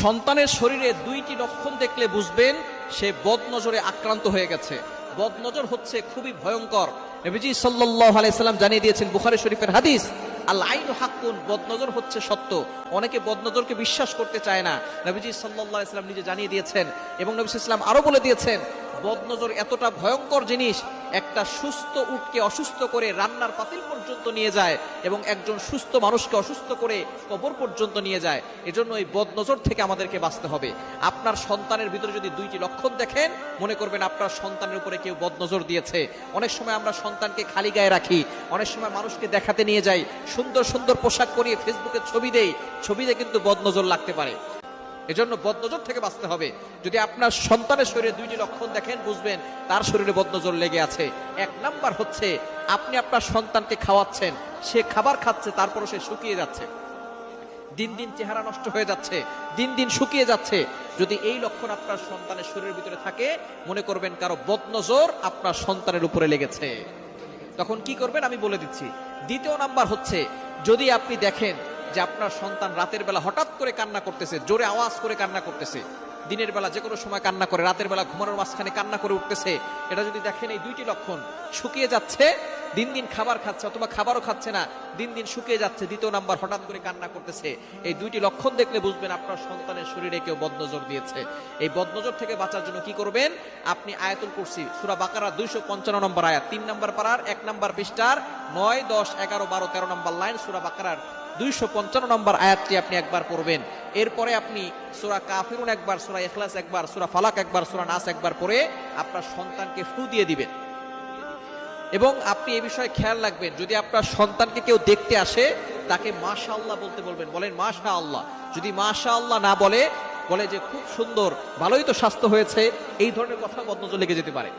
সন্তানের শরীরে দুইটি লক্ষণ দেখলে বুঝবেন সে বদনজরে আক্রান্ত হয়ে গেছে। বদনজর হচ্ছে খুবই ভয়ঙ্কর। নবীজি সাল্লাল্লাহু আলাইহি সাল্লাম জানিয়ে দিয়েছেন, বুখারী শরীফের হাদিস, আল আইনু হাক্কুন, বদনজর হচ্ছে সত্য। অনেকে বদনজরকে বিশ্বাস করতে চায় না। নবীজি সাল্লাল্লাহু আলাইহি সাল্লাম নিজে জানিয়ে দিয়েছেন এবং নবী সাল্লাল্লাহু আলাইহি সাল্লাম আরো বলে দিয়েছেন, বদনজর এতটা ভয়ঙ্কর জিনিস, একটা সুস্থ উটকে অসুস্থ করে রান্নার পাতিল পর্যন্ত নিয়ে যায় এবং একজন সুস্থ মানুষকে অসুস্থ করে কবর পর্যন্ত নিয়ে যায়। এজন্য এই বদনজর থেকে আমাদেরকে বাঁচতে হবে। আপনার সন্তানের ভিতরে যদি দুইটি লক্ষণ দেখেন, মনে করবেন আপনার সন্তানের উপরে কেউ বদনজর দিয়েছে। অনেক সময় আমরা সন্তানকে খালি গায়ে রাখি, অনেক সময় মানুষকে দেখাতে নিয়ে যাই, সুন্দর সুন্দর পোশাক পরিয়ে ফেসবুকে ছবি দেই, ছবিতে কিন্তু বদনজর লাগতে পারে। এজন্য বদনজর থেকে বাঁচতে হবে। যদি আপনার সন্তানের শরীরে দুইটি লক্ষণ দেখেন, বুঝবেন তার শরীরে বদনজর লেগে আছে। এক নাম্বার হচ্ছে, আপনি আপনার সন্তানকে খাওয়াচ্ছেন, সে খাবার খাচ্ছে, তারপরও সে শুকিয়ে যাচ্ছে, দিন দিন চেহারা নষ্ট হয়ে যাচ্ছে, দিন দিন শুকিয়ে যাচ্ছে। যদি এই লক্ষণ আপনার সন্তানের শরীরের ভিতরে থাকে, মনে করবেন কারো বদনজর আপনার সন্তানের উপরে লেগেছে। তখন কি করবেন আমি বলে দিচ্ছি। দ্বিতীয় নাম্বার হচ্ছে, যদি আপনি দেখেন যে আপনার সন্তান রাতের বেলা হঠাৎ করে কান্না করতেছে, জোরে আওয়াজ করে কান্না করতেছে, দিনের বেলা যে কোনো সময় কান্না করে, রাতের বেলা ঘুমানোর মাঝখানে কান্না করে উঠতেছে, এটা যদি দেখেন এই দুইটি লক্ষণ, শুকিয়ে যাচ্ছে, দিন দিন খাবার খাচ্ছে অথবা খাবারও খাচ্ছে না, দিন দিন শুকিয়ে যাচ্ছে, দ্বিতীয় নাম্বার হঠাৎ করে কান্না করতেছে, এই দুইটি লক্ষণ দেখলে বুঝবেন আপনার সন্তানের শরীরে কেউ বদনজর দিয়েছে। এই বদনজর থেকে বাঁচার জন্য কি করবেন? আপনি আয়াতুল কুরসি সূরা বাকারা 255 নম্বর আয়াত, 3 নম্বর পারার 1 নম্বর পৃষ্ঠার 9, 10, 11, 12, 13 নম্বর লাইন সূরা বাকারার 255 নম্বর আয়াতটি আপনি একবার পড়বেন। এরপরে আপনি সূরা কাফিরুন একবার, সূরা ইখলাস একবার, সূরা ফালাক একবার, সূরা নাস একবার পড়ে আপনার সন্তানকে ফু দিয়ে দিবেন। এবং আপনি এই বিষয়ে খেয়াল রাখবেন, যদি আপনার সন্তানকে কেউ দেখতে আসে, তাকে মাশাআল্লাহ বলতে বলবেন। বলেন মাশাআল্লাহ। যদি মাশাআল্লাহ না বলে, বলে যে খুব সুন্দর, ভালোই তো স্বাস্থ্য হয়েছে, এই ধরনের কথা বদনজর লেগে যেতে পারে।